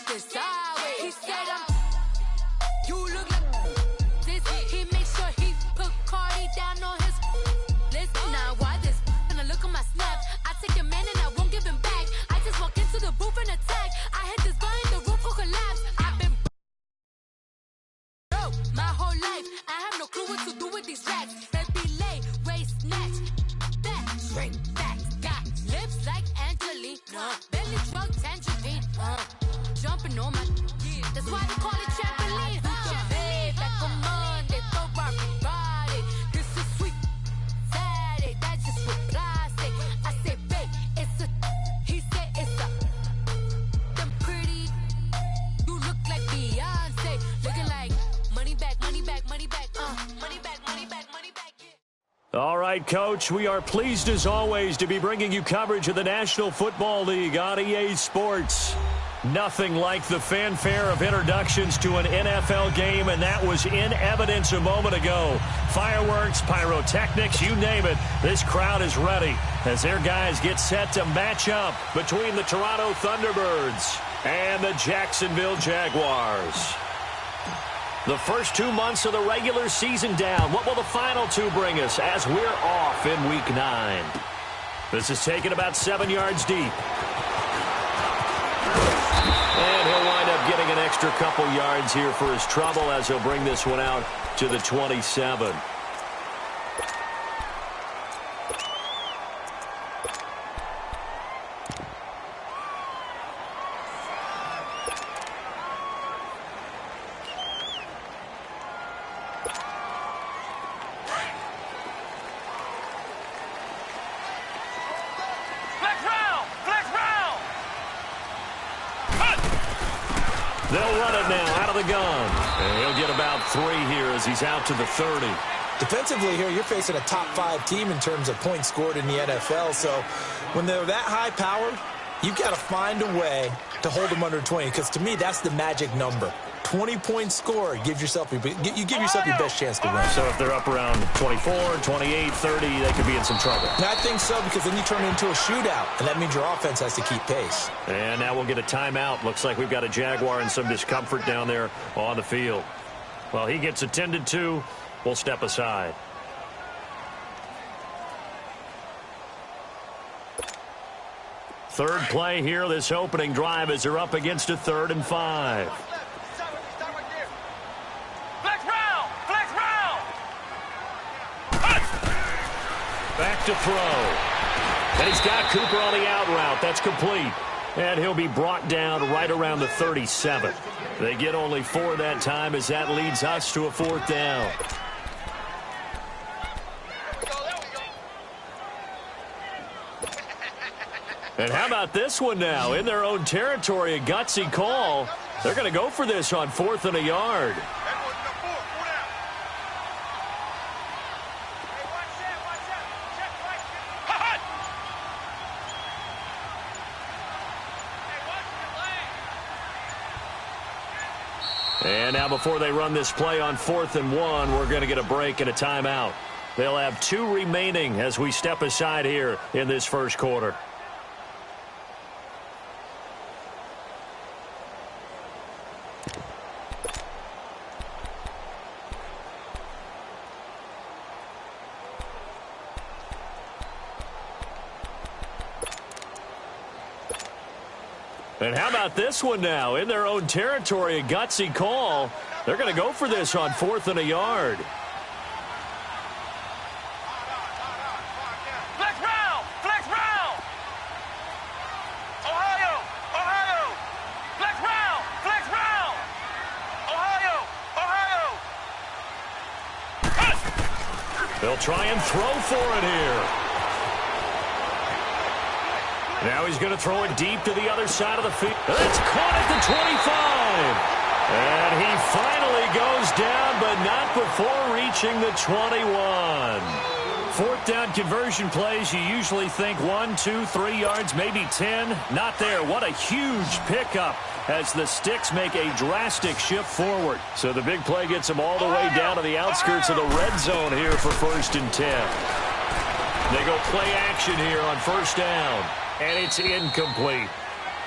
walking sideways. He said you look like this. He make sure he put Cardi down on his list. Now why this? And I look at my snap. I take your man and I won't give him back. I just walk into the booth and attack. I hit this button, the roof will collapse. I've been broke my whole life. I have no clue what to do with these racks. They be late, waist snatch, back, straight back. Got lips like Angelina, belly drug tangerine. Jumping on my, that's why they call it trampoline. Trampoline, like a Monday, for everybody. This is sweet Saturday, that's just with plastic. I say, babe, it's a, he said it's a, them pretty, you look like Beyonce, looking like money back, money back, money back, money back, money back, money back, yeah. All right, Coach, we are pleased as always to be bringing you coverage of the National Football League on EA Sports. Nothing like the fanfare of introductions to an NFL game, and that was in evidence a moment ago. Fireworks, pyrotechnics, you name it. This crowd is ready as their guys get set to match up between the Toronto Thunderbirds and the Jacksonville Jaguars. The first 2 months of the regular season down. What will the final two bring us as we're off in Week 9? This is taken about 7 yards deep. And he'll wind up getting an extra couple yards here for his trouble as he'll bring this one out to the 27. They'll run it now out of the gun. And he'll get about 3 here as he's out to the 30. Defensively here, you're facing a top 5 team in terms of points scored in the NFL. So when they're that high powered, you've got to find a way to hold them under 20. Because to me, that's the magic number. 20-point score, you give yourself your best chance to win. So if they're up around 24, 28, 30, they could be in some trouble. And I think so, because then you turn it into a shootout, and that means your offense has to keep pace. And now we'll get a timeout. Looks like we've got a Jaguar in some discomfort down there on the field. Well, he gets attended to. We'll step aside. Third play here, this opening drive, as they're up against a 3rd and 5. Back to throw. And he's got Cooper on the out route. That's complete. And he'll be brought down right around the 37. They get only 4 that time as that leads us to a 4th down. And how about this one now? In their own territory, a gutsy call. They're going to go for this on 4th and a yard. And now before they run this play on 4th and 1, we're going to get a break and a timeout. They'll have 2 remaining as we step aside here in this first quarter. And how about this one now? In their own territory, a gutsy call. They're going to go for this on 4th and a yard. Flex round! Flex round! Ohio! Ohio! Flex round! Flex round! Ohio! Ohio! They'll try and throw for it here. Now he's going to throw it deep to the other side of the field. That's caught at the 25. And he finally goes down, but not before reaching the 21. 4th down conversion plays, you usually think 1, 2, 3 yards, maybe 10. Not there. What a huge pickup as the Sticks make a drastic shift forward. So the big play gets them all the way down to the outskirts of the red zone here for 1st and 10. They go play action here on 1st down. And it's incomplete.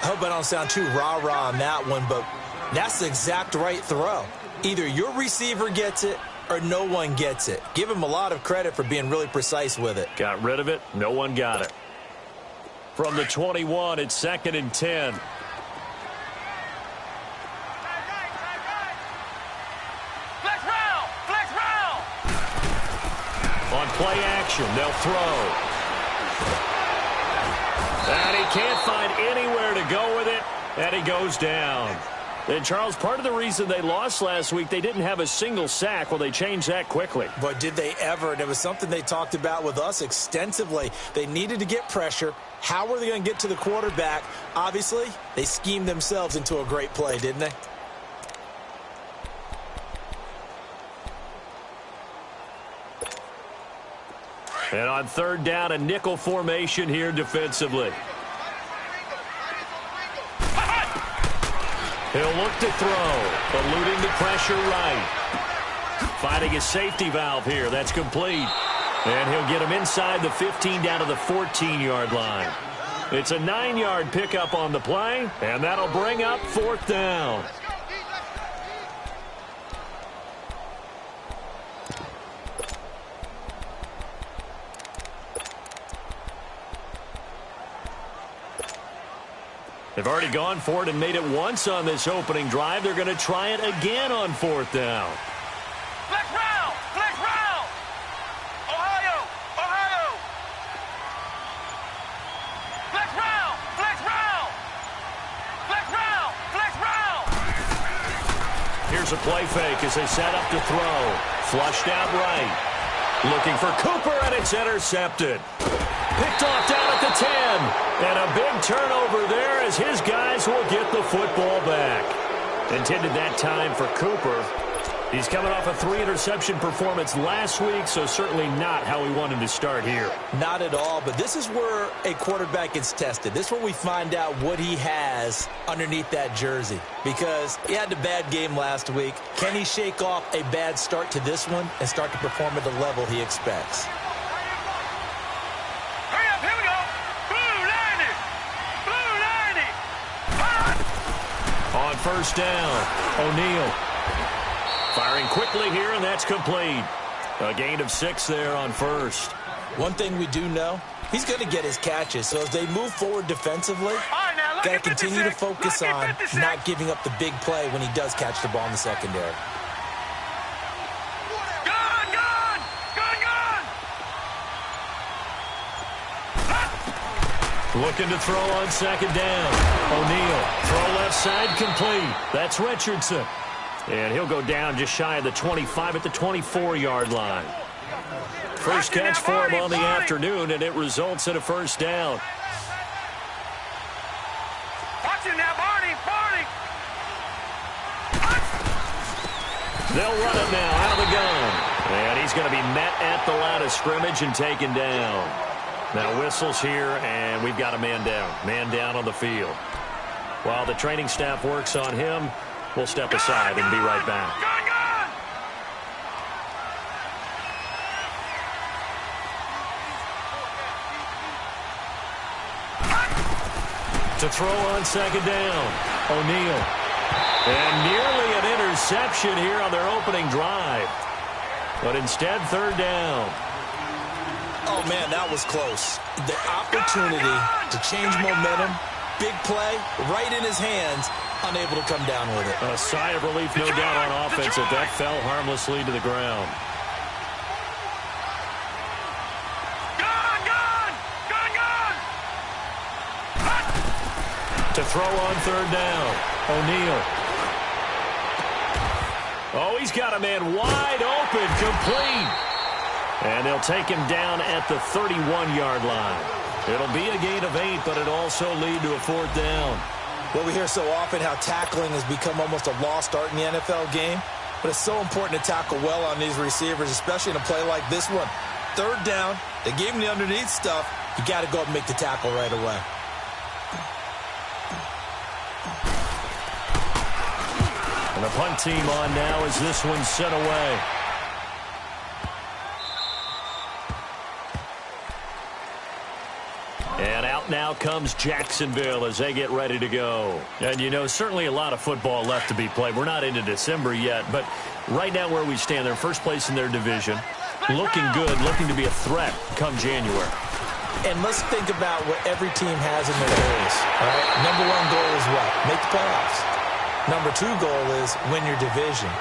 I hope I don't sound too rah-rah on that one, but that's the exact right throw. Either your receiver gets it or no one gets it. Give him a lot of credit for being really precise with it. Got rid of it. No one got it. From the 21, it's 2nd and 10. Flex round! Flex round! On play action, they'll throw. And he can't find anywhere to go with it, and he goes down. And, Charles, part of the reason they lost last week, they didn't have a single sack. Well, they changed that quickly. But did they ever? And it was something they talked about with us extensively. They needed to get pressure. How were they going to get to the quarterback? Obviously, they schemed themselves into a great play, didn't they? And on 3rd down, a nickel formation here defensively. He'll look to throw, eluding the pressure right. Finding his safety valve here. That's complete. And he'll get him inside the 15 down to the 14-yard line. It's a 9-yard pickup on the play, and that'll bring up 4th down. They've already gone for it and made it once on this opening drive. They're going to try it again on 4th down. Flex round! Flex round! Ohio! Ohio! Flex round! Flex round! Flex round! Flex round! Here's a play fake as they set up to throw. Flushed out right. Looking for Cooper, and it's intercepted. Picked off down at the 10. And a big turnover there as his guys will get the football back. Intended that time for Cooper. He's coming off a 3-interception performance last week, so certainly not how we wanted to start here. Not at all, but this is where a quarterback gets tested. This is where we find out what he has underneath that jersey. Because he had a bad game last week. Can he shake off a bad start to this one and start to perform at the level he expects? Hurry up, here we go! Blue 90! Blue 90! On 1st down, O'Neal. Firing quickly here, and that's complete. A gain of 6 there on 1st. One thing we do know, he's going to get his catches. So as they move forward defensively, got to continue to focus on not giving up the big play when he does catch the ball in the secondary. Gun! Gun! Gun! Gun! Looking to throw on 2nd down. O'Neal, throw left side, complete. That's Richardson. And he'll go down just shy of the 25 at the 24-yard line. First catch for him on the afternoon, and it results in a 1st down. Watch it now, Barney! Barney! They'll run it now out of the gun. And he's going to be met at the line of scrimmage and taken down. Now whistles here, and we've got a man down. Man down on the field. While the training staff works on him, we'll step aside and be right back. Gun! Gun! To throw on 2nd down, O'Neal. And nearly an interception here on their opening drive. But instead, 3rd down. Oh, man, that was close. The opportunity to change momentum, big play, right in his hands, unable to come down with it. A sigh of relief, no doubt, on offense, if that fell harmlessly to the ground. Gun! Gun! Gun! Gun! To throw on 3rd down, O'Neal. Oh, he's got a man wide open, complete. And they'll take him down at the 31-yard line. It'll be a gain of 8, but it'll also lead to a 4th down. Well, we hear so often how tackling has become almost a lost art in the NFL game. But it's so important to tackle well on these receivers, especially in a play like this one. 3rd down, they gave him the underneath stuff. You got to go up and make the tackle right away. And the punt team on now as this one's set away. And out now comes Jacksonville as they get ready to go. And, you know, certainly a lot of football left to be played. We're not into December yet, but right now where we stand, they're first place in their division. Looking good, looking to be a threat come January. And let's think about what every team has in their goals. All right? Number one goal is what? Make the playoffs. Number two goal is win your division.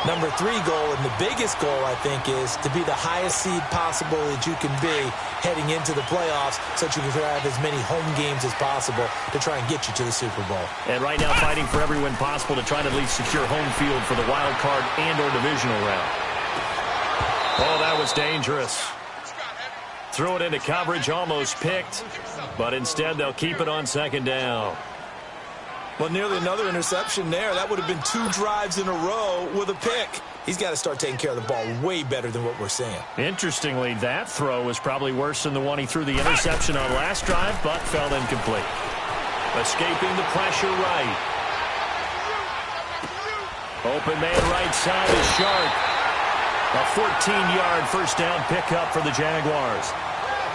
Number three goal, and the biggest goal, I think, is to be the highest seed possible that you can be heading into the playoffs so that you can have as many home games as possible to try and get you to the Super Bowl. And right now fighting for every win possible to try to at least secure home field for the wild card and or divisional round. Oh, that was dangerous. Threw it into coverage, almost picked, but instead they'll keep it on second down. Well, nearly another interception there. That would have been 2 drives in a row with a pick. He's got to start taking care of the ball way better than what we're seeing. Interestingly, that throw was probably worse than the one he threw the interception on last drive, but fell incomplete. Escaping the pressure right. Open man right side is Sharp. A 14-yard first down pickup for the Jaguars.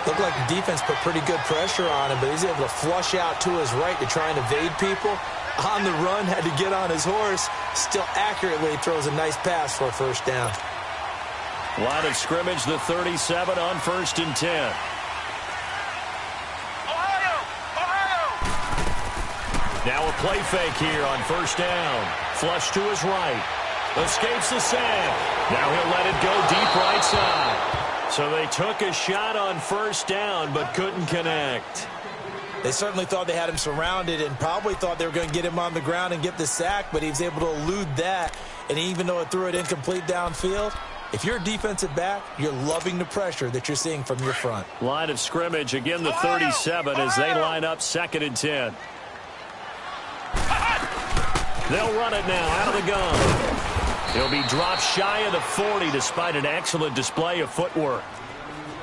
Looked like the defense put pretty good pressure on him, but he's able to flush out to his right to try and evade people. On the run, had to get on his horse. Still accurately throws a nice pass for a first down. Line of scrimmage, the 37 on 1st and 10. Ohio! Now a play fake here on first down. Flush to his right. Escapes the sack. Now he'll let it go deep right side. So they took a shot on first down, but couldn't connect. They certainly thought they had him surrounded and probably thought they were going to get him on the ground and get the sack, but he was able to elude that. And even though it threw it incomplete downfield, if you're a defensive back, you're loving the pressure that you're seeing from your front. Line of scrimmage, again the 37 as they line up 2nd and 10. They'll run it now out of the gun. He'll be dropped shy of the 40 despite an excellent display of footwork.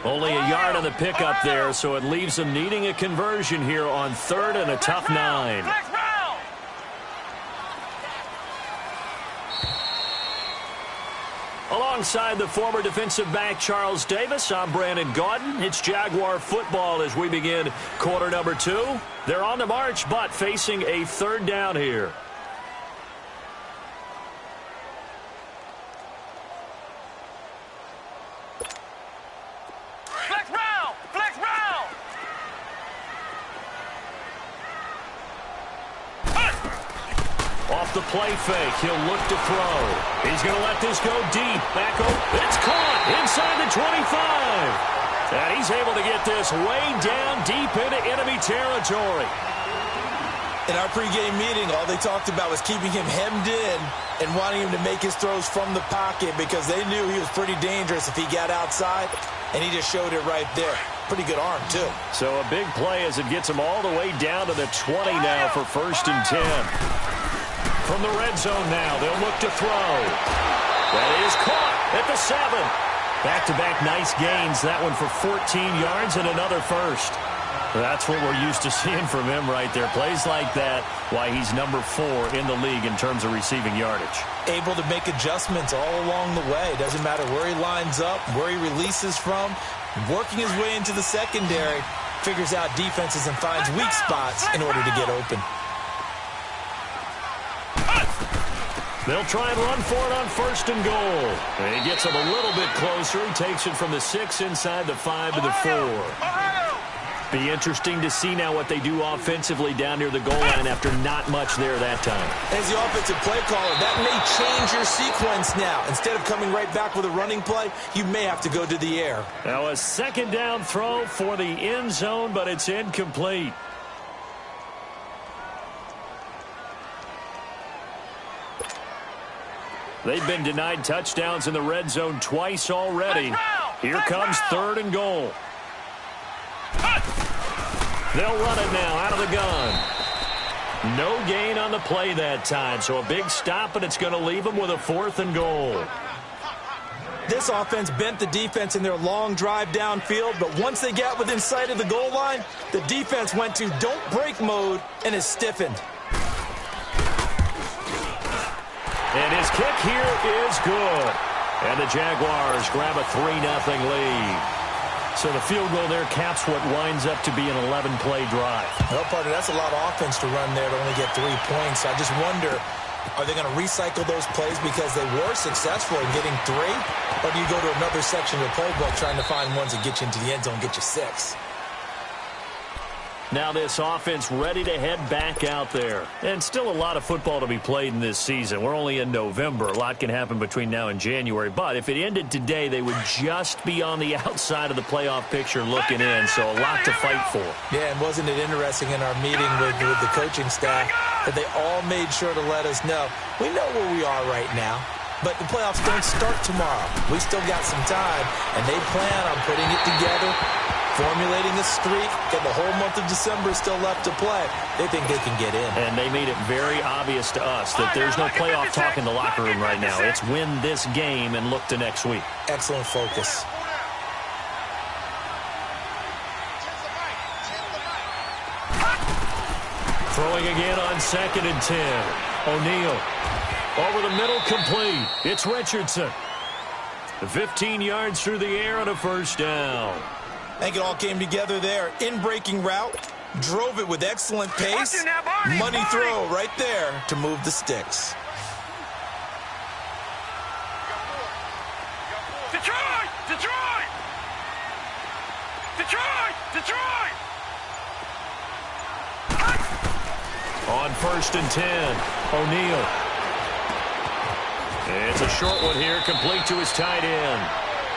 Only a yard on the pickup there, so it leaves them needing a conversion here on 3rd and a tough 9. Alongside the former defensive back Charles Davis, I'm Brandon Gaudin. It's Jaguar football as we begin quarter number 2. They're on the march, but facing a 3rd down here. Off the play fake, he'll look to throw. He's going to let this go deep. Back over. It's caught inside the 25. And he's able to get this way down deep into enemy territory. In our pregame meeting, all they talked about was keeping him hemmed in and wanting him to make his throws from the pocket because they knew he was pretty dangerous if he got outside, and he just showed it right there. Pretty good arm, too. So a big play as it gets him all the way down to the 20 now for 1st and 10. From the red zone now, they'll look to throw. That is caught at the 7. Back-to-back nice gains. That one for 14 yards and another first. That's what we're used to seeing from him right there. Plays like that, why he's number 4 in the league in terms of receiving yardage. Able to make adjustments all along the way. Doesn't matter where he lines up, where he releases from. Working his way into the secondary, figures out defenses and finds weak spots in order to get open. They'll try and run for it on 1st and goal. And he gets him a little bit closer. He takes it from the 6 inside the 5 to the 4. Be interesting to see now what they do offensively down near the goal line after not much there that time. As the offensive play caller, that may change your sequence now. Instead of coming right back with a running play, you may have to go to the air. Now a 2nd down throw for the end zone, but it's incomplete. They've been denied touchdowns in the red zone twice already. Here comes 3rd and goal. They'll run it now out of the gun. No gain on the play that time, so a big stop, and it's going to leave them with a 4th and goal. This offense bent the defense in their long drive downfield, but once they got within sight of the goal line, the defense went to don't break mode and is stiffened. And his kick here is good. And the Jaguars grab a 3-0 lead. So the field goal there caps what winds up to be an 11-play drive. Well, partner, that's a lot of offense to run there to only get 3 points. I just wonder, are they going to recycle those plays because they were successful in getting 3? Or do you go to another section of the playbook trying to find ones that get you into the end zone and get you 6? Now this offense ready to head back out there. And still a lot of football to be played in this season. We're only in November. A lot can happen between now and January. But if it ended today, they would just be on the outside of the playoff picture looking in. So a lot to fight for. Yeah, and wasn't it interesting in our meeting with the coaching staff that they all made sure to let us know, we know where we are right now, but the playoffs don't start tomorrow. We still got some time, and they plan on putting it together, formulating a streak, and the whole month of December is still left to play. They think they can get in. And they made it very obvious to us that there's no playoff talk in the locker room right now. It's win this game and look to next week. Excellent focus. Throwing again on 2nd and 10. O'Neal over the middle, complete. It's Richardson. 15 yards through the air and a first down. I think it all came together there. In-breaking route, drove it with excellent pace. Money throw right there to move the sticks. Detroit! Detroit! Detroit! Detroit! On 1st and 10, O'Neal. It's a short one here, complete to his tight end.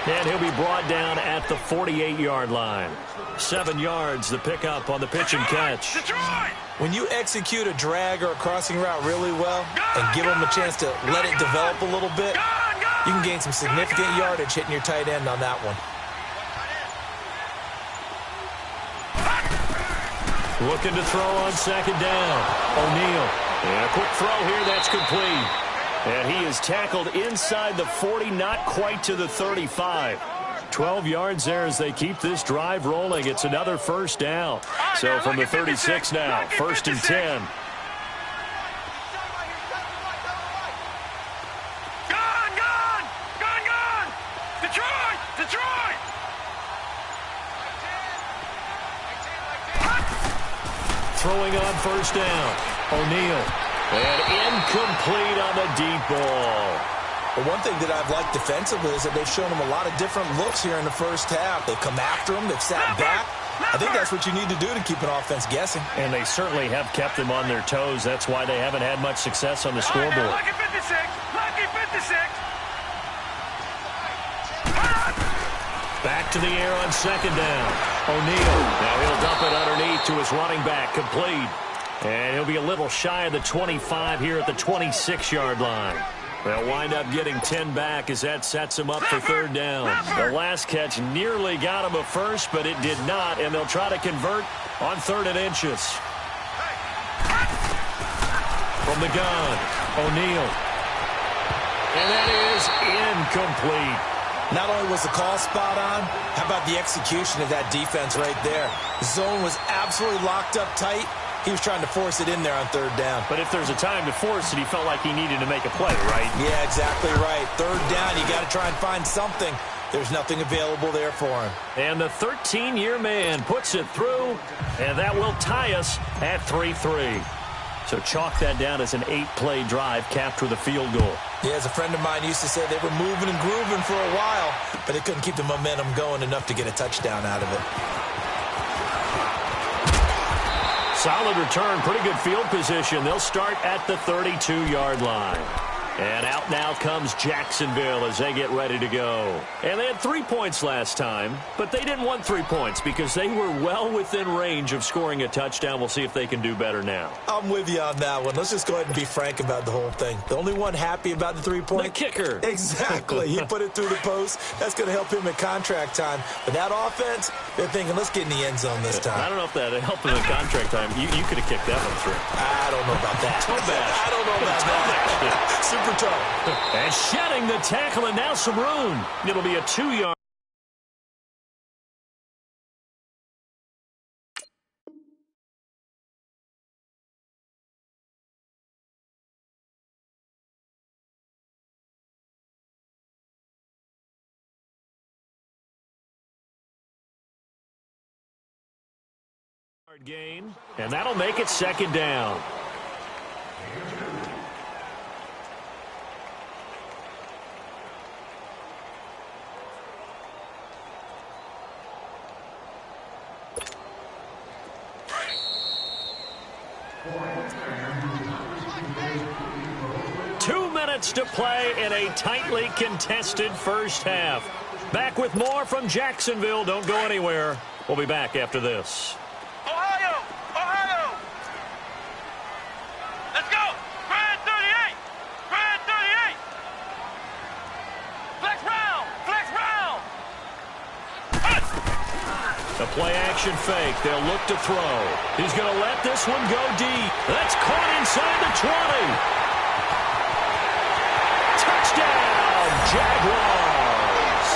And he'll be brought down at the 48-yard line. 7 yards, the pickup on the pitch and catch. Detroit! When you execute a drag or a crossing route really well and give them a chance to let it develop a little bit, you can gain some significant yardage hitting your tight end on that one. Looking to throw on 2nd down. O'Neal. And a quick throw here, that's complete. And he is tackled inside the 40, not quite to the 35. 12 yards there as they keep this drive rolling. It's another first down. So from the 36 now, 1st and 10. Gone! Gone! Gone! Gone! Detroit! Detroit! Throwing on 1st down. O'Neal. And incomplete on the deep ball. But one thing that I've liked defensively is that they've shown them a lot of different looks here in the first half. They've come after them. They've sat back. I think that's what you need to do to keep an offense guessing. And they certainly have kept them on their toes. That's why they haven't had much success on the scoreboard. Lucky 56! Lucky 56! Back to the air on 2nd down. O'Neal. Now he'll dump it underneath to his running back. Complete. And he'll be a little shy of the 25 here at the 26-yard line. They'll wind up getting 10 back as that sets him up for 3rd down. The last catch nearly got him a first, but it did not, and they'll try to convert on 3rd and inches. From the gun, O'Neal. And that is incomplete. Not only was the call spot on, how about the execution of that defense right there? Zone was absolutely locked up tight. He was trying to force it in there on 3rd down. But if there's a time to force it, he felt like he needed to make a play, right? Yeah, exactly right. 3rd down, you got to try and find something. There's nothing available there for him. And the 13-year man puts it through, and that will tie us at 3-3. So chalk that down as an 8-play drive capped with a field goal. Yeah, as a friend of mine used to say, they were moving and grooving for a while, but they couldn't keep the momentum going enough to get a touchdown out of it. Solid return, pretty good field position. They'll start at the 32-yard line. And out now comes Jacksonville as they get ready to go. And they had 3 points last time, but they didn't want 3 points because they were well within range of scoring a touchdown. We'll see if they can do better now. I'm with you on that one. Let's just go ahead and be frank about the whole thing. The only one happy about the 3-point? The kicker. Exactly. He put it through the post. That's going to help him at contract time. But that offense, they're thinking, let's get in the end zone this time. I don't know if that helped him at contract time. You could have kicked that one through. I don't know about that. Toe bash. I don't know about that. Super toe. And shedding the tackle, and now some room. It'll be a 2-yard. Gain, and that'll make it second down. To play in a tightly contested first half. Back with more from Jacksonville. Don't go anywhere. We'll be back after this. Ohio! Ohio! Let's go! Grand 38! Grand 38! Flex round! Flex round! A play action fake. They'll look to throw. He's going to let this one go deep. That's caught inside the 20. Touchdown, Jaguars!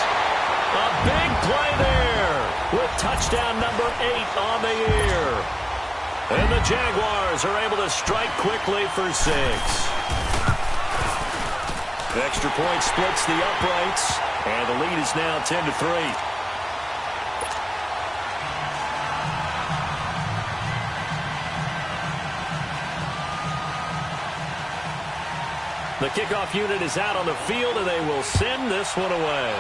A big play there with touchdown number 8 on the year. And the Jaguars are able to strike quickly for 6. The extra point splits the uprights, and the lead is now 10-3. The kickoff unit is out on the field, and they will send this one away.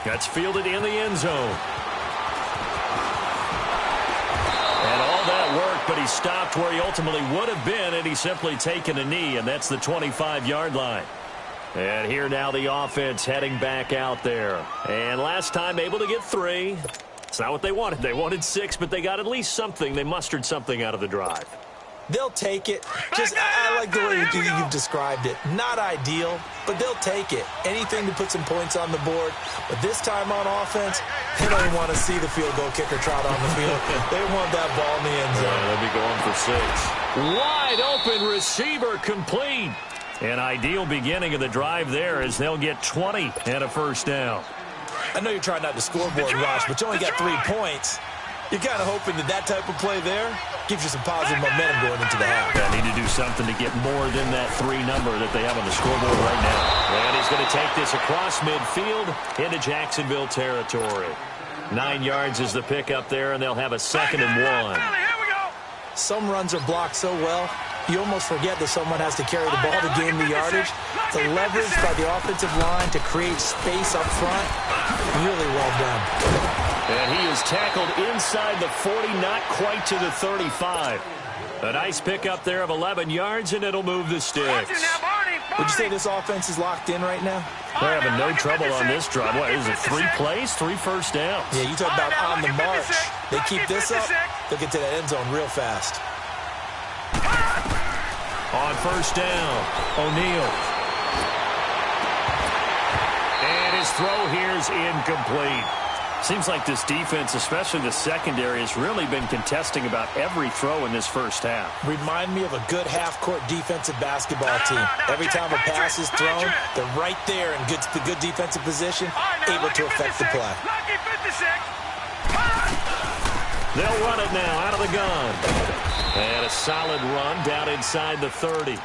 That's fielded in the end zone. And all that work, but he stopped where he ultimately would have been had he simply taken a knee, and that's the 25-yard line. And here now the offense heading back out there. And last time able to get 3. It's not what they wanted. They wanted 6, but they got at least something. They mustered something out of the drive. They'll take it. Just, I like the way you've described it. Not ideal, but they'll take it. Anything to put some points on the board. But this time on offense, they don't even want to see the field goal kicker trot on the field. They want that ball in the end zone. Yeah, they'll be going for 6. Wide open receiver complete. An ideal beginning of the drive there as they'll get 20 and a first down. I know you're trying not to scoreboard watch, but you only got 3 points. You're kind of hoping that type of play there gives you some positive momentum going into the half. They need to do something to get more than that 3 number that they have on the scoreboard right now. And he's going to take this across midfield into Jacksonville territory. 9 yards is the pickup there, and they'll have a 2nd and 1. Some runs are blocked so well, you almost forget that someone has to carry the ball to gain the yardage. The leverage by the offensive line to create space up front, really well done. And he is tackled inside the 40, not quite to the 35. A nice pickup there of 11 yards, and it'll move the sticks. Would you say this offense is locked in right now? They're having no trouble on this drive. What is it, 3 plays, 3 first downs? Yeah, you talk about on the march. They keep this up, they'll get to that end zone real fast. On first down, O'Neal. And his throw here is incomplete. Seems like this defense, especially the secondary, has really been contesting about every throw in this first half. Remind me of a good half-court defensive basketball team. Every time a pass is thrown, they're right there in good defensive position, able to affect the play. They'll run it now out of the gun. And a solid run down inside the 30.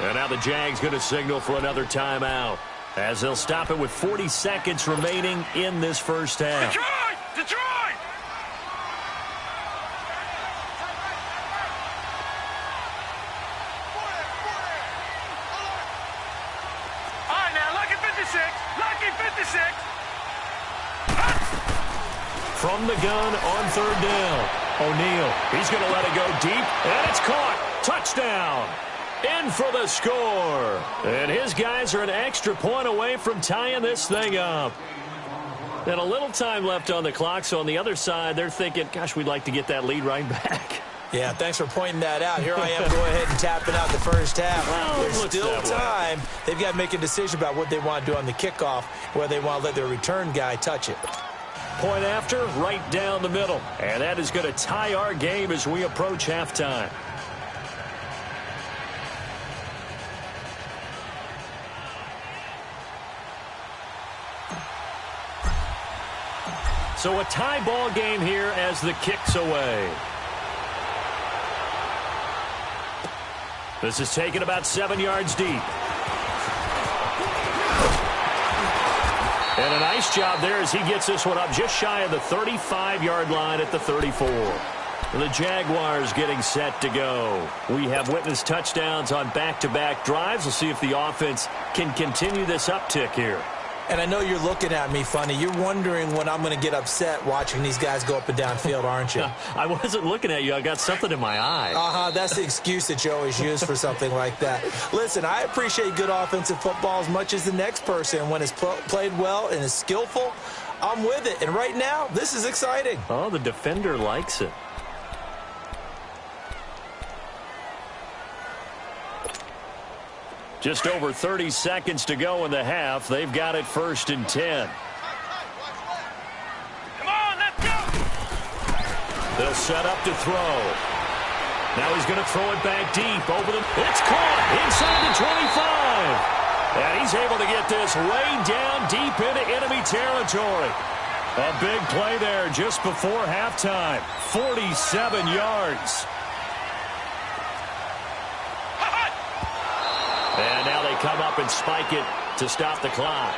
And now the Jags going to signal for another timeout, as they'll stop it with 40 seconds remaining in this first half. Detroit! Detroit! All right, now, lucky 56. Lucky 56. From the gun on 3rd down, O'Neal. He's going to let it go deep, and it's caught. Touchdown. In for the score. And his guys are an extra point away from tying this thing up. And a little time left on the clock, so on the other side, they're thinking, gosh, we'd like to get that lead right back. Yeah, thanks for pointing that out. Here I am going ahead and tapping out the first half. Well, there's still time. They've got to make a decision about what they want to do on the kickoff, whether they want to let their return guy touch it. Point after, right down the middle. And that is going to tie our game as we approach halftime. So a tie ball game here as the kick's away. This is taken about 7 yards deep. And And a nice job there as he gets this one up just shy of the 35-yard line at the 34. The Jaguars getting set to go. We have witnessed touchdowns on back-to-back drives. We'll see if the offense can continue this uptick here. And I know you're looking at me funny. You're wondering when I'm going to get upset watching these guys go up and down field, aren't you? I wasn't looking at you. I got something in my eye. That's the excuse that you always use for something like that. Listen, I appreciate good offensive football as much as the next person. When it's played well and is skillful, I'm with it. And right now, this is exciting. Oh, the defender likes it. Just over 30 seconds to go in the half. They've got it 1st and 10. Come on, let's go! They'll set up to throw. Now he's going to throw it back deep over the... It's caught inside the 25. And he's able to get this way down deep into enemy territory. A big play there just before halftime. 47 yards. And now they come up and spike it to stop the clock.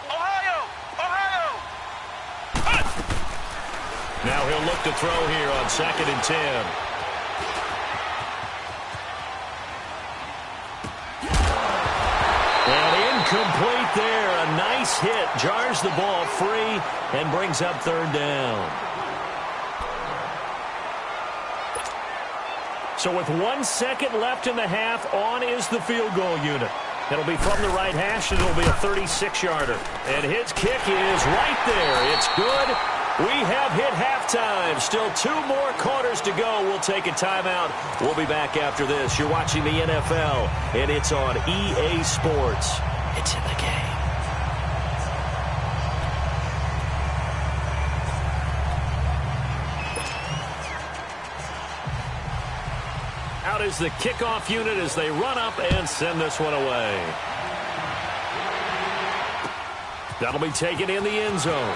Ohio! Now he'll look to throw here on 2nd and 10. Complete there. A nice hit. Jars the ball free and brings up 3rd down. So with 1 second left in the half, on is the field goal unit. It'll be from the right hash, and it'll be a 36-yarder. And his kick is right there. It's good. We have hit halftime. Still 2 more quarters to go. We'll take a timeout. We'll be back after this. You're watching the NFL, and it's on EA Sports. It's in the game. Out is the kickoff unit as they run up and send this one away. That'll be taken in the end zone.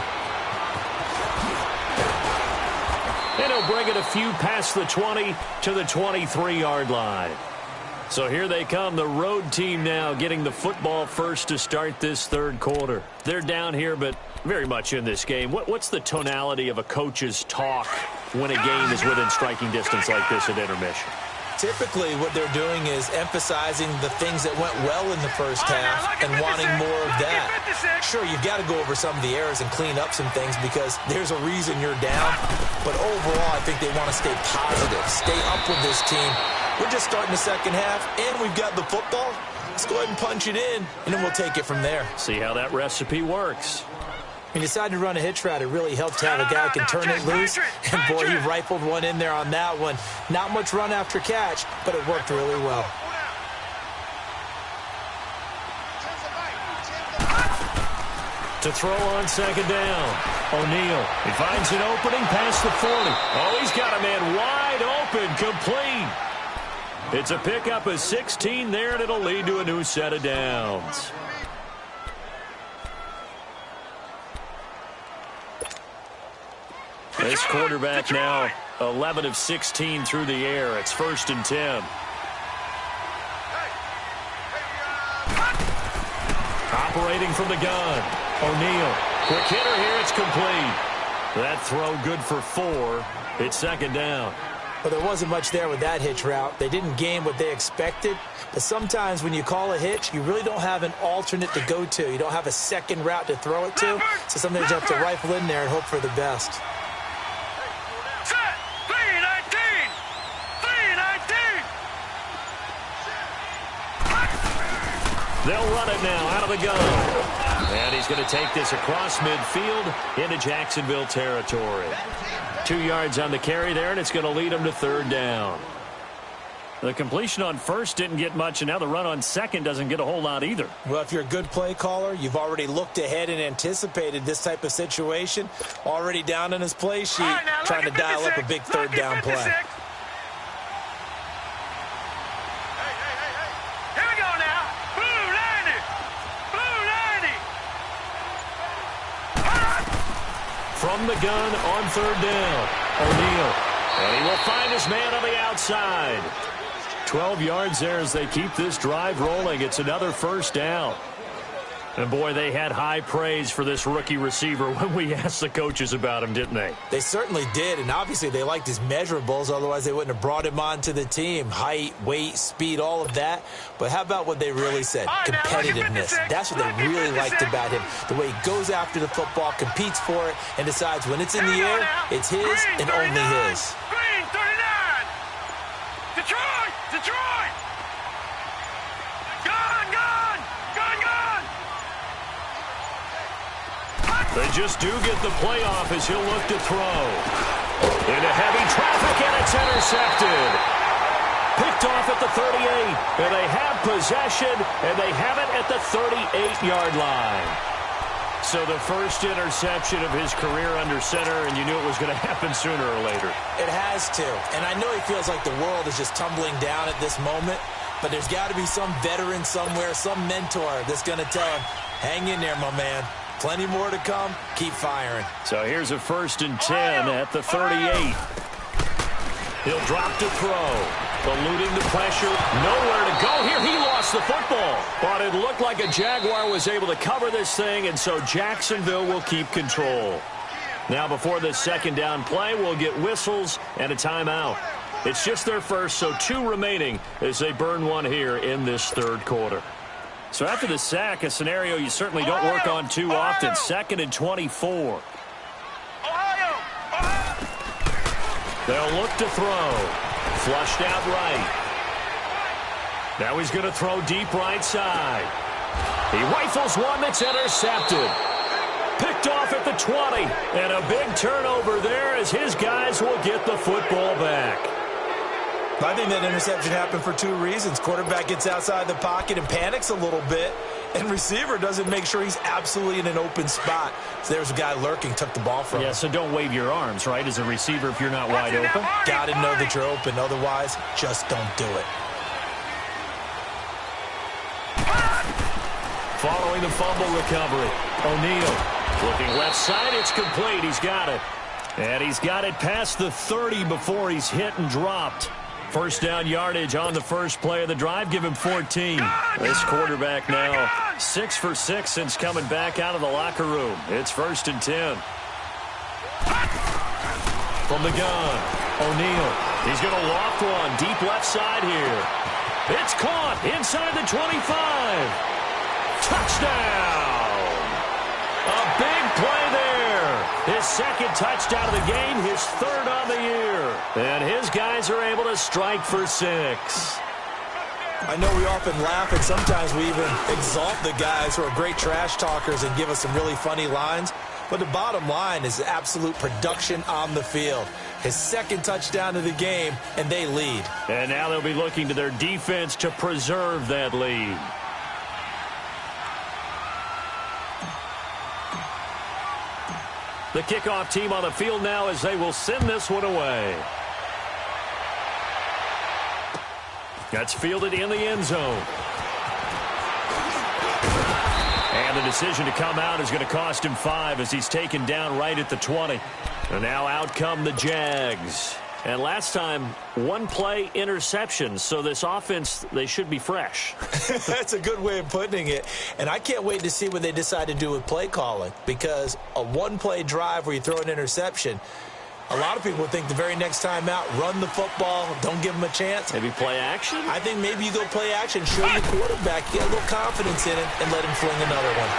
And he'll bring it a few past the 20 to the 23-yard line. So here they come, the road team now getting the football first to start this 3rd quarter. They're down here, but very much in this game. What's the tonality of a coach's talk when a game is within striking distance like this at intermission? Typically, what they're doing is emphasizing the things that went well in the first half and wanting more of that. Sure, you've got to go over some of the errors and clean up some things because there's a reason you're down. But overall, I think they want to stay positive, stay up with this team. We're just starting the second half, and we've got the football. Let's go ahead and punch it in, and then we'll take it from there. See how that recipe works. He decided to run a hitch route. It really helped to have a guy who can turn it loose. And, boy, he rifled one in there on that one. Not much run after catch, but it worked really well. To throw on 2nd down. O'Neal. He finds an opening past the 40. Oh, he's got a man wide open, complete. It's a pickup of 16 there, and it'll lead to a new set of downs. This quarterback now 11 of 16 through the air. It's 1st and 10. Operating from the gun. O'Neal. Quick hitter here. It's complete. That throw good for 4. It's 2nd down. Well, there wasn't much there with that hitch route. They didn't gain what they expected. But sometimes when you call a hitch, you really don't have an alternate to go to. You don't have a second route to throw it to. So sometimes you have to rifle in there and hope for the best. Set! 319! 319! They'll run it now out of the gun. And he's going to take this across midfield into Jacksonville territory. 2 yards on the carry there, and it's going to lead him to 3rd down. The completion on 1st didn't get much, and now the run on 2nd doesn't get a whole lot either. Well, if you're a good play caller, you've already looked ahead and anticipated this type of situation. Already down in his play sheet, right, now, trying to dial up a big 3rd down play. Here we go now. Blue 90. from the gun on third down. O'Neal. And he will find his man on the outside. 12 yards there as they keep this drive rolling. It's another first down. And, boy, they had high praise for this rookie receiver when we asked the coaches about him, didn't they? They certainly did, and obviously they liked his measurables. Otherwise, they wouldn't have brought him onto the team. Height, weight, speed, all of that. But how about what they really said? Competitiveness. That's what they really liked about him. The way he goes after the football, competes for it, and decides when it's in the air, it's his and only his. Green, 39. Detroit! Detroit! Gone, gone! Gone, gone! They just do get the playoff as he'll look to throw. Into heavy traffic, and it's intercepted. Picked off at the 38. And they have possession, and they have it at the 38-yard line. So the first interception of his career under center, and you knew it was going to happen sooner or later. It has to. And I know he feels like the world is just tumbling down at this moment, but there's got to be some veteran somewhere, some mentor that's going to tell him, hang in there, my man. Plenty more to come. Keep firing. So here's a 1st and 10 at the 38. He'll drop to throw. Eluding the pressure. Nowhere to go here. He lost the football. But it looked like a Jaguar was able to cover this thing, and so Jacksonville will keep control. Now before this second down play, we'll get whistles and a timeout. It's just their first, so 2 remaining as they burn one here in this third quarter. So after the sack, a scenario you certainly don't work on too often. 2nd and 24. They'll look to throw. Flushed out right. Now he's going to throw deep right side. He rifles one that's intercepted. Picked off at the 20. And a big turnover there as his guys will get the football back. I think that interception happened for 2 reasons. Quarterback gets outside the pocket and panics a little bit, and receiver doesn't make sure he's absolutely in an open spot. So there's a guy lurking, took the ball from him. Yeah, so don't wave your arms, right, as a receiver if you're not wide open. Got to know that you're open. Otherwise, just don't do it. Following the fumble recovery, O'Neal looking left side. It's complete. He's got it. And he's got it past the 30 before he's hit and dropped. First down yardage on the first play of the drive. Give him 14. This quarterback now 6 for 6 since coming back out of the locker room. It's 1st and 10. From the gun, O'Neal. He's going to loft one deep left side here. It's caught inside the 25. Touchdown. A big play there. His 2nd touchdown of the game, his 3rd on the year. And his guys are able to strike for 6. I know we often laugh, and sometimes we even exalt the guys who are great trash talkers and give us some really funny lines. But the bottom line is absolute production on the field. His 2nd touchdown of the game, and they lead. And now they'll be looking to their defense to preserve that lead. The kickoff team on the field now as they will send this one away. That's fielded in the end zone. And the decision to come out is going to cost him 5 as he's taken down right at the 20. And now out come the Jags. And last time, 1 play interception. So this offense, they should be fresh. That's a good way of putting it. And I can't wait to see what they decide to do with play calling. Because a 1-play drive where you throw an interception, a lot of people think the very next time out, run the football, don't give them a chance. Maybe play action? I think maybe you go play action, show your quarterback, get a little confidence in it, and let him fling another one.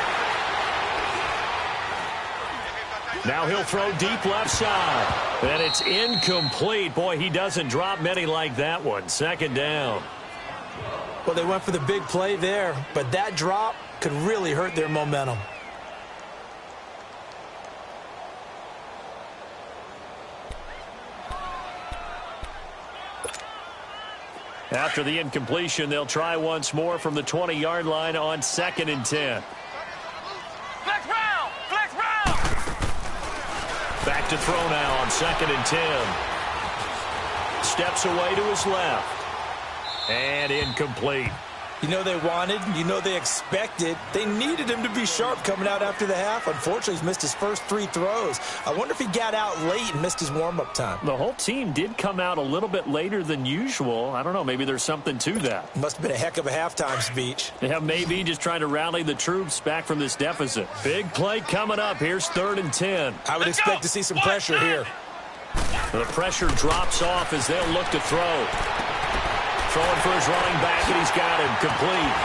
Now he'll throw deep left side. And it's incomplete. Boy, he doesn't drop many like that one. 2nd down. Well, they went for the big play there, but that drop could really hurt their momentum. After the incompletion, they'll try once more from the 20-yard line on 2nd and 10. Flex round! Flex round! Back to throw now on 2nd and 10. Steps away to his left. And incomplete. You know they wanted, you know they expected. They needed him to be sharp coming out after the half. Unfortunately, he's missed his first 3 throws. I wonder if he got out late and missed his warm-up time. The whole team did come out a little bit later than usual. I don't know, maybe there's something to that. Must have been a heck of a halftime speech. Yeah, maybe just trying to rally the troops back from this deficit. Big play coming up. Here's 3rd and 10. I would expect to see some pressure here. The pressure drops off as they'll look to throw. Throwing for his running back, and he's got him complete.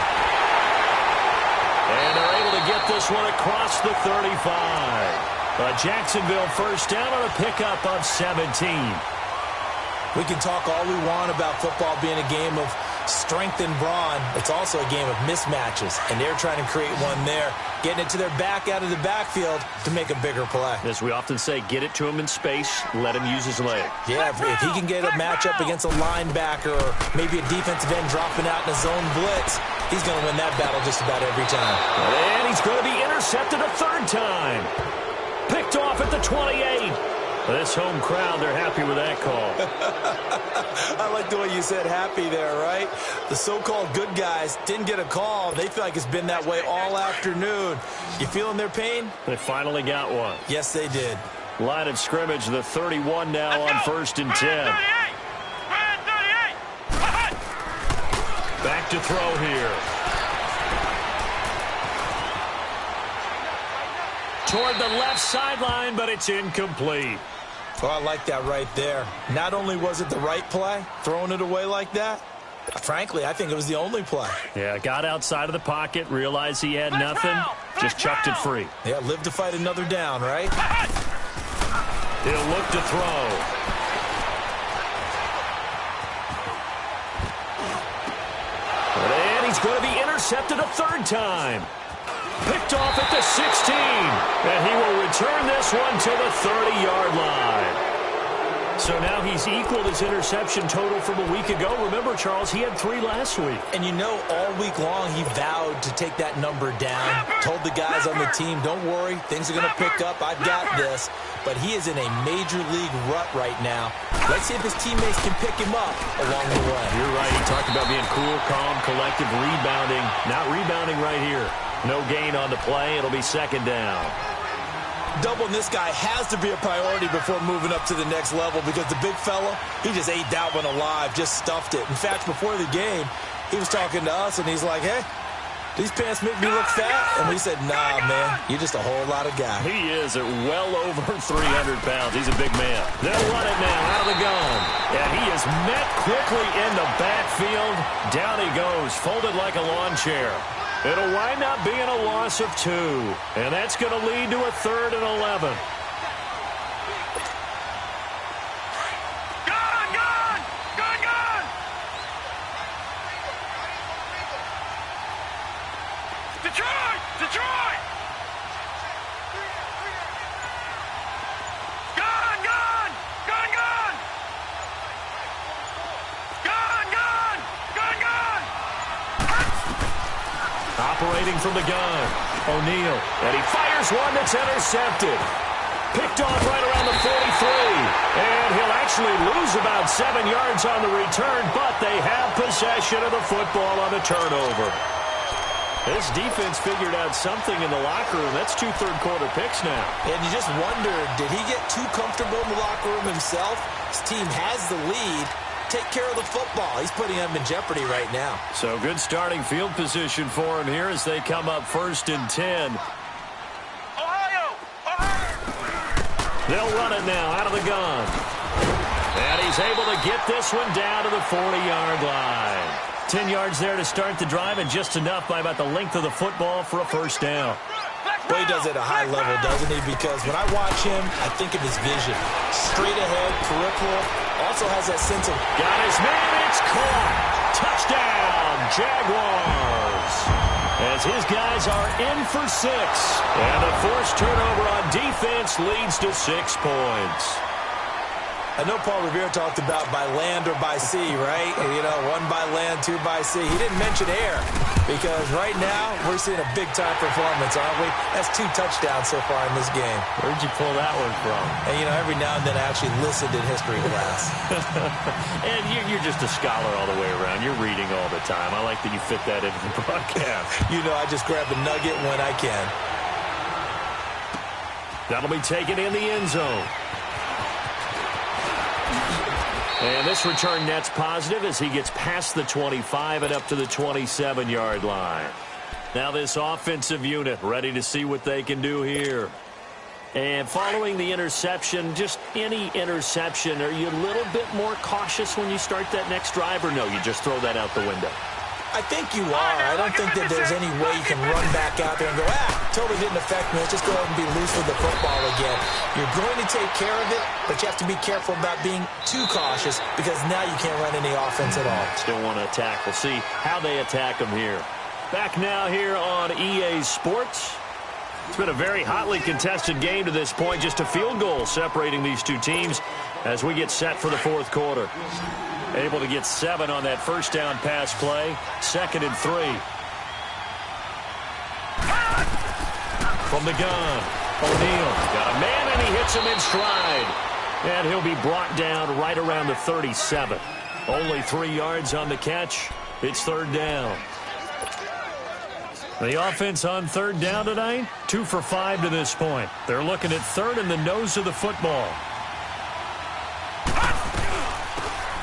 And they're able to get this one across the 35. A Jacksonville first down on a pickup of 17. We can talk all we want about football being a game of strength and brawn. It's also a game of mismatches, and they're trying to create one there, getting it to their back out of the backfield to make a bigger play. As we often say, get it to him in space, let him use his leg. Yeah, if he can get a matchup against a linebacker or maybe a defensive end dropping out in a zone blitz, he's going to win that battle just about every time. And he's going to be intercepted a 3rd time. Picked off at the 28. This home crowd, they're happy with that call. I like the way you said happy there, right? The so-called good guys didn't get a call. They feel like it's been that way all afternoon. You feeling their pain? They finally got one. Yes, they did. Line of scrimmage, the 31 now on 1st and 10. Back to throw here. Toward the left sideline, but it's incomplete. Oh, I like that right there. Not only was it the right play, throwing it away like that, frankly, I think it was the only play. Yeah, got outside of the pocket, realized he had nothing, just chucked it free. Yeah, live to fight another down, right? He'll look to throw. And he's going to be intercepted a 3rd time. Picked off at the 16. And he will return this one to the 30-yard line. So now he's equaled his interception total from a week ago. Remember, Charles, he had 3 last week. And you know, all week long he vowed to take that number down. Told the guys on the team, don't worry, things are going to pick up. I've got this. But he is in a major league rut right now. Let's see if his teammates can pick him up along the way. You're right. He talked about being cool, calm, collective, rebounding. Not rebounding right here. No gain on the play. It'll be 2nd down. Doubling this guy has to be a priority before moving up to the next level because the big fella, he just ate that one alive, just stuffed it. In fact, before the game, he was talking to us, and he's like, hey, these pants make me look fat. And we said, nah, man, you're just a whole lot of guy. He is at well over 300 pounds. He's a big man. They'll run it now out of the gun. And he is met quickly in the backfield. Down he goes, folded like a lawn chair. It'll wind up being a loss of 2. And that's going to lead to a 3rd and 11. Detroit! Gun! Operating from the gun, O'Neal, and he fires one that's intercepted. Picked off right around the 43, and he'll actually lose about 7 yards on the return, but they have possession of the football on the turnover. This defense figured out something in the locker room. That's 2 third-quarter picks now. And you just wonder, did he get too comfortable in the locker room himself? His team has the lead. Take care of the football. He's putting them in jeopardy right now. So good starting field position for him here as they come up 1st and 10. Ohio! They'll run it now out of the gun. And he's able to get this one down to the 40-yard line. 10 yards there to start the drive, and just enough by about the length of the football for a first down. Well, he does it at a high level, doesn't he? Because when I watch him, I think of his vision. Straight ahead, peripheral. Also has that sense of... Got his man, it's caught. Touchdown, Jaguars. As his guys are in for 6. And a forced turnover on defense leads to 6 points. I know Paul Revere talked about by land or by sea, right? You know, 1 by land, 2 by sea. He didn't mention air because right now we're seeing a big-time performance, aren't we? That's 2 touchdowns so far in this game. Where'd you pull that one from? And, you know, every now and then I actually listened in history class. And you're just a scholar all the way around. You're reading all the time. I like that you fit that into the broadcast. You know, I just grab a nugget when I can. That'll be taken in the end zone. And this return net's positive as he gets past the 25 and up to the 27-yard line. Now this offensive unit ready to see what they can do here. And following the interception, just any interception, are you a little bit more cautious when you start that next drive, or no, you just throw that out the window? I think you are. I don't think that there's any way you can run back out there and go, totally didn't affect me. Let's just go ahead and be loose with the football again. You're going to take care of it, but you have to be careful about being too cautious because now you can't run any offense at all. Still want to attack. We'll see how they attack them here. Back now here on EA Sports. It's been a very hotly contested game to this point. Just a field goal separating these two teams as we get set for the fourth quarter. Able to get 7 on that first down pass play. 2nd and 3. From the gun, O'Neal got a man and he hits him in stride. And he'll be brought down right around the 37. Only 3 yards on the catch. It's 3rd down. The offense on 3rd down tonight, 2 for 5 to this point. They're looking at 3rd in the nose of the football.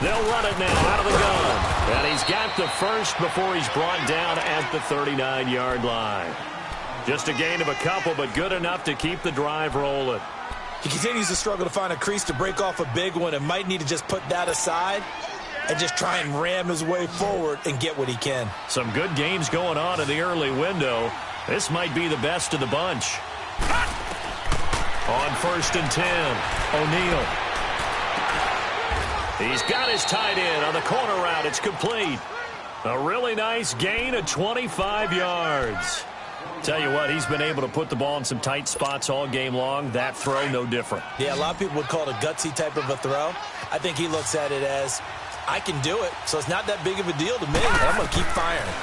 They'll run it now out of the gun. And he's got the first before he's brought down at the 39-yard line. Just a gain of a couple, but good enough to keep the drive rolling. He continues to struggle to find a crease to break off a big one and might need to just put that aside and just try and ram his way forward and get what he can. Some good games going on in the early window. This might be the best of the bunch. On 1st and 10, O'Neal. He's got his tight end on the corner route. It's complete. A really nice gain of 25 yards. Tell you what, he's been able to put the ball in some tight spots all game long. That throw, no different. Yeah, a lot of people would call it a gutsy type of a throw. I think he looks at it as, I can do it, so it's not that big of a deal to me. I'm going to keep firing.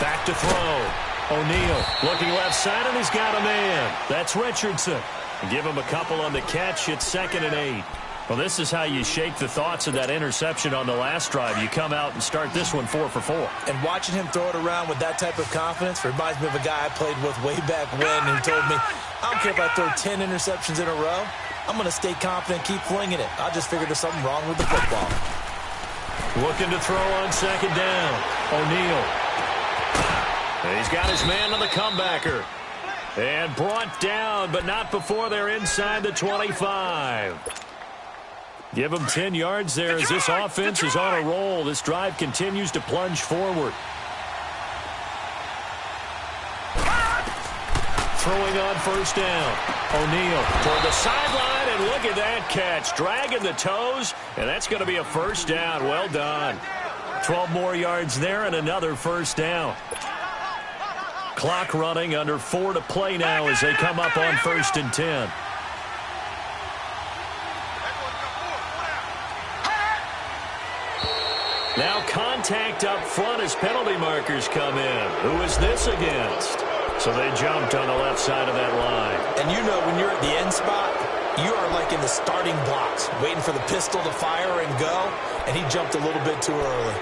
Back to throw. O'Neal looking left side, and he's got a man. That's Richardson. Give him a couple on the catch. It's 2nd and 8. Well, this is how you shake the thoughts of that interception on the last drive. You come out and start this one 4 for 4. And watching him throw it around with that type of confidence reminds me of a guy I played with way back when who told me, I don't care if I throw 10 interceptions in a row. I'm going to stay confident, keep flinging it. I just figured there's something wrong with the football. Looking to throw on 2nd down. O'Neal. He's got his man on the comebacker. And brought down, but not before they're inside the 25. Give him 10 yards there as this offense is on a roll. This drive continues to plunge forward. Throwing on 1st down. O'Neal toward the sideline, and look at that catch. Dragging the toes, and that's going to be a 1st down. Well done. 12 more yards there and another 1st down. Clock running, under 4 to play now as they come up on 1st and 10. Now contact up front as penalty markers come in. Who is this against? So they jumped on the left side of that line. And you know when you're at the end spot, you are like in the starting blocks, waiting for the pistol to fire and go, and he jumped a little bit too early.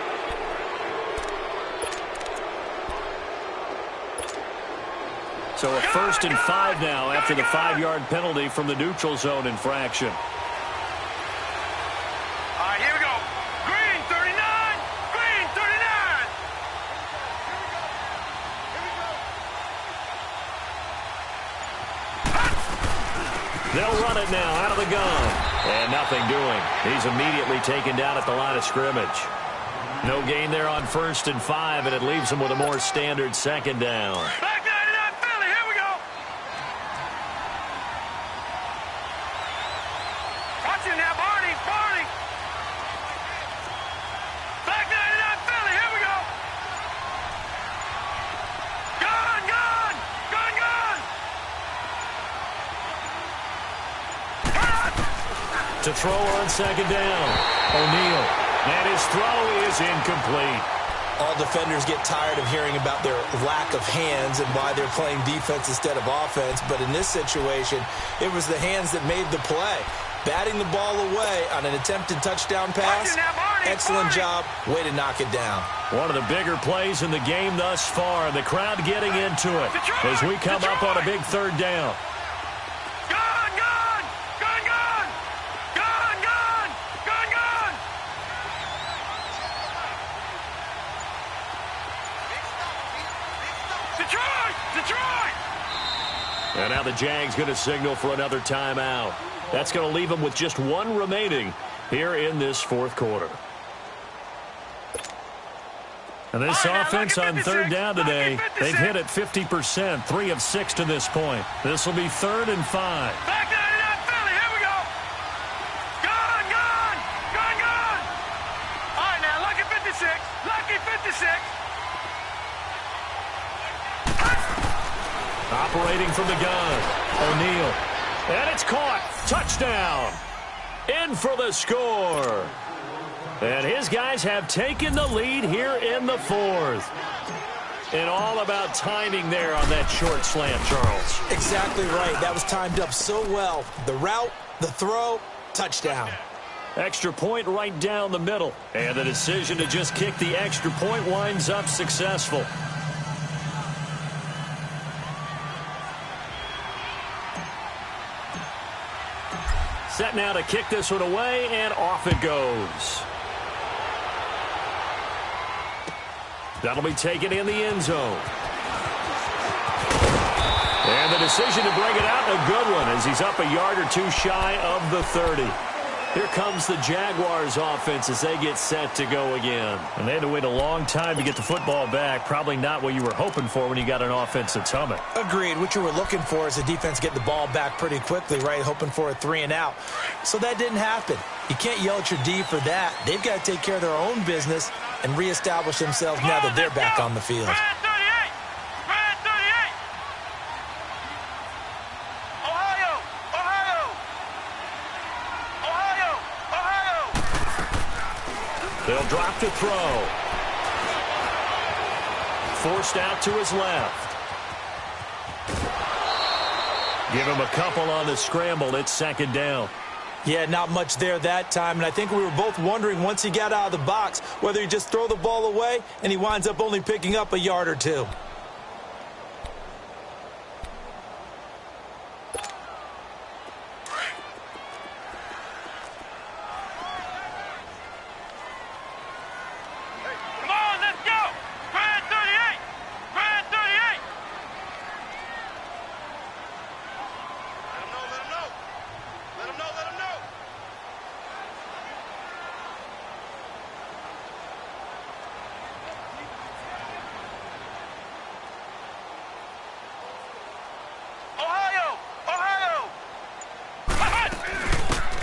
So a 1st and 5 now after the 5-yard penalty from the neutral zone infraction. They'll run it now out of the gun. And nothing doing. He's immediately taken down at the line of scrimmage. No gain there on 1st and 5, and it leaves him with a more standard 2nd down. Back 99 Philly, here we go. Watch it now, Barney. Back 99 Philly, here we go. Gun. To throw on second down. O'Neal. And his throw is incomplete. All defenders get tired of hearing about their lack of hands and why they're playing defense instead of offense. But in this situation, it was the hands that made the play. Batting the ball away on an attempted touchdown pass. Excellent job. Way to knock it down. One of the bigger plays in the game thus far. The crowd getting into it as we come up on a big third down. And now the Jags going to signal for another timeout. That's going to leave them with just one remaining here in this fourth quarter. And this offense on third down today, they've hit it 50%, 3 of 6 to this point. This will be 3rd and 5. Back 99 Philly, here we go. Gone. All right, now, lucky 56. Operating from the gun, O'Neal. And it's caught. Touchdown. In for the score. And his guys have taken the lead here in the fourth. And all about timing there on that short slant, Charles. Exactly right. That was timed up so well. The route, the throw, touchdown. Extra point right down the middle. And the decision to just kick the extra point winds up successful. Set now to kick this one away, and off it goes. That'll be taken in the end zone. And the decision to bring it out, a good one, as he's up a yard or two shy of the 30. Here comes the Jaguars offense as they get set to go again. And they had to wait a long time to get the football back. Probably not what you were hoping for when you got an offense that's humming. Agreed. What you were looking for is the defense get the ball back pretty quickly, right? Hoping for a 3 and out. So that didn't happen. You can't yell at your D for that. They've got to take care of their own business and reestablish themselves now that they're back on the field. They'll drop to throw. Forced out to his left. Give him a couple on the scramble. It's second down. Yeah, not much there that time, and I think we were both wondering once he got out of the box whether he just throw the ball away and he winds up only picking up a yard or two.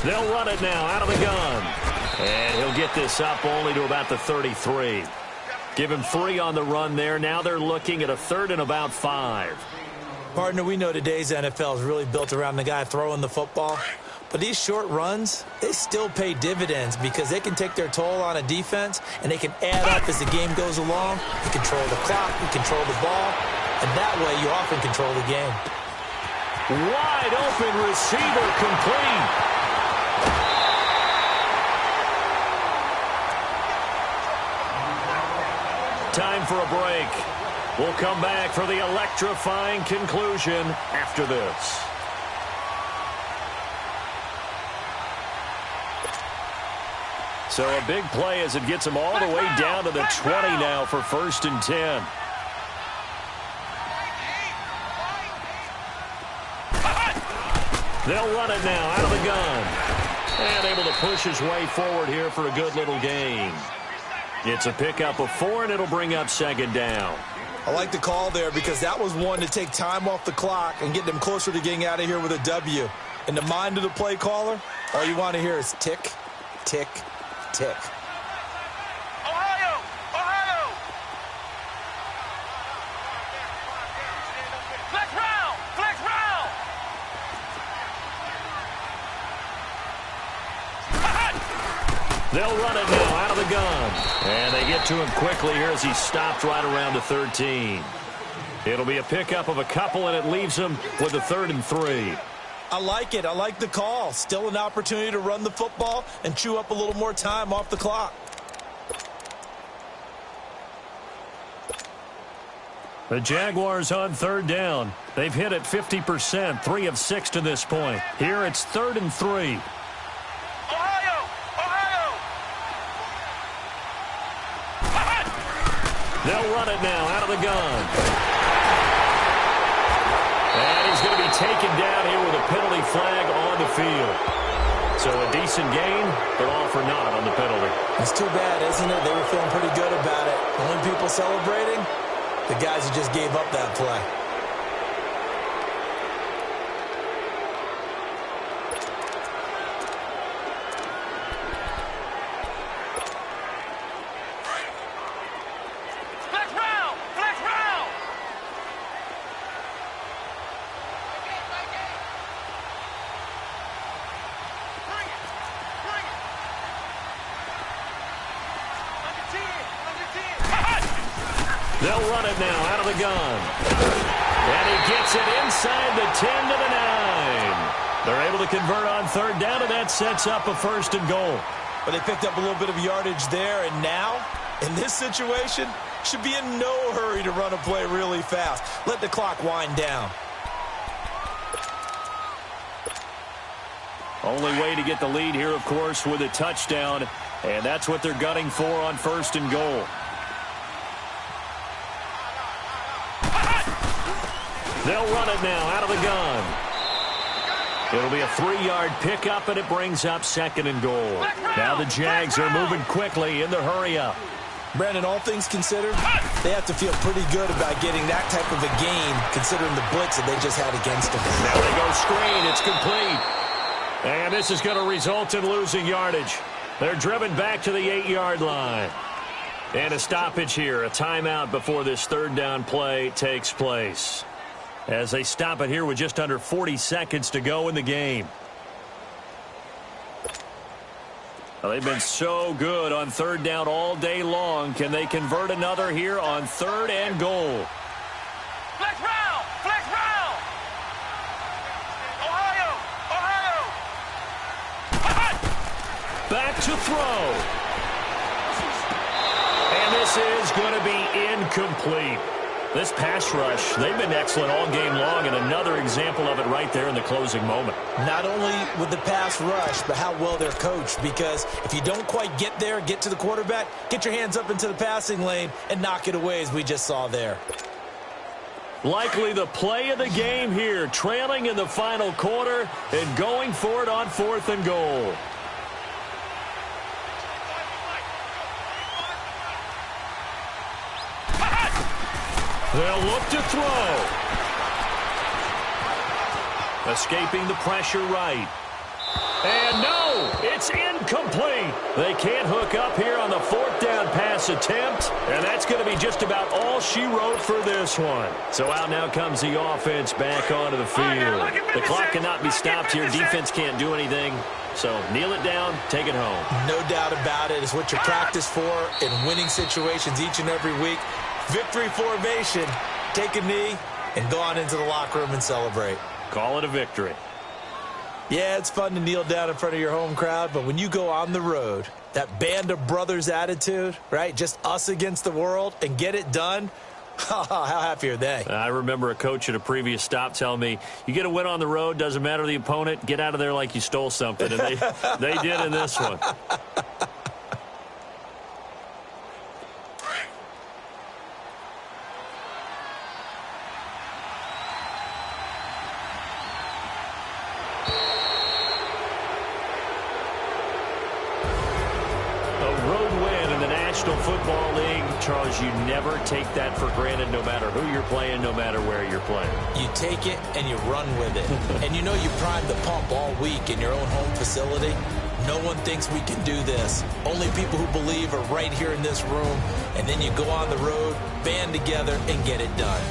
They'll run it now out of the gun. And he'll get this up only to about the 33. Give him 3 on the run there. Now they're looking at a 3rd and about 5. Partner, we know today's NFL is really built around the guy throwing the football. But these short runs, they still pay dividends because they can take their toll on a defense and they can add up as the game goes along. You control the clock, you control the ball, and that way you often control the game. Wide open receiver complete. Time for a break. We'll come back for the electrifying conclusion after this. So a big play as it gets them all the way down to the 20 now for 1st and 10. They'll run it now out of the gun. And able to push his way forward here for a good little gain. It's a pickup of 4, and it'll bring up second down. I like the call there because that was one to take time off the clock and get them closer to getting out of here with a W. In the mind of the play caller, all you want to hear is tick, tick, tick. Ohio! Ohio! Flex round! Flex round! They'll run it now out of the gun. And they get to him quickly here as he stopped right around the 13. It'll be a pickup of a couple, and it leaves them with a 3rd and 3. I like it. I like the call. Still an opportunity to run the football and chew up a little more time off the clock. The Jaguars on 3rd down. They've hit it 50%, 3 of 6 to this point. Here it's 3rd and 3. They'll run it now out of the gun. And he's going to be taken down here with a penalty flag on the field. So a decent gain, but all for naught on the penalty. It's too bad, isn't it? They were feeling pretty good about it. The only people celebrating, the guys who just gave up that play. They'll run it now out of the gun. And he gets it inside the 10 to the 9. They're able to convert on 3rd down, and that sets up a 1st and goal. But they picked up a little bit of yardage there, and now, in this situation, should be in no hurry to run a play really fast. Let the clock wind down. Only way to get the lead here, of course, with a touchdown, and that's what they're gunning for on 1st and goal. They'll run it now out of the gun. It'll be a 3-yard pickup, and it brings up 2nd and goal. Now the Jags are moving quickly in the hurry-up. Brandon, all things considered, they have to feel pretty good about getting that type of a gain, considering the blitz that they just had against them. Now they go screen. It's complete. And this is going to result in losing yardage. They're driven back to the 8-yard line. And a stoppage here, a timeout before this 3rd down play takes place, as they stop it here with just under 40 seconds to go in the game. Well, they've been so good on 3rd down all day long. Can they convert another here on 3rd and goal? Flex round! Flex round! Ohio! Back to throw. And this is going to be incomplete. This pass rush, they've been excellent all game long, and another example of it right there in the closing moment. Not only with the pass rush, but how well they're coached, because if you don't quite get there, get to the quarterback, get your hands up into the passing lane and knock it away, as we just saw there. Likely the play of the game here, trailing in the final quarter and going for it on 4th and goal. They'll look to throw. Escaping the pressure right. And no, it's incomplete. They can't hook up here on the 4th down pass attempt, and that's going to be just about all she wrote for this one. So out now comes the offense back onto the field. The clock cannot be stopped here. Defense can't do anything. So kneel it down, take it home. No doubt about it. It's what you practice for in winning situations each and every week. Victory formation. Take a knee and go on into the locker room and celebrate. Call it a victory. Yeah, it's fun to kneel down in front of your home crowd, but when you go on the road, that band of brothers attitude, right? Just us against the world and get it done. How happy are they? I remember a coach at a previous stop telling me, you get a win on the road, doesn't matter the opponent, get out of there like you stole something. And they did in this one. Football League, Charles, you never take that for granted, no matter who you're playing, no matter where you're playing. You take it and you run with it. And you know you primed the pump all week in your own home facility. No one thinks we can do this. Only people who believe are right here in this room. And then you go on the road, band together, and get it done.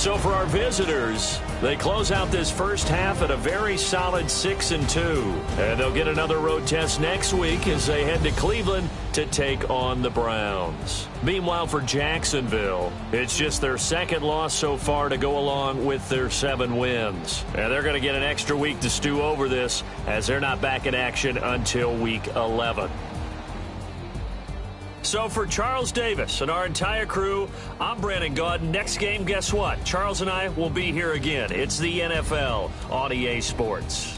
So for our visitors, they close out this first half at a very solid 6-2. And they'll get another road test next week as they head to Cleveland to take on the Browns. Meanwhile, for Jacksonville, it's just their second loss so far to go along with their 7 wins. And they're going to get an extra week to stew over this as they're not back in action until week 11. So for Charles Davis and our entire crew, I'm Brandon Gaudin. Next game, guess what? Charles and I will be here again. It's the NFL on EA Sports.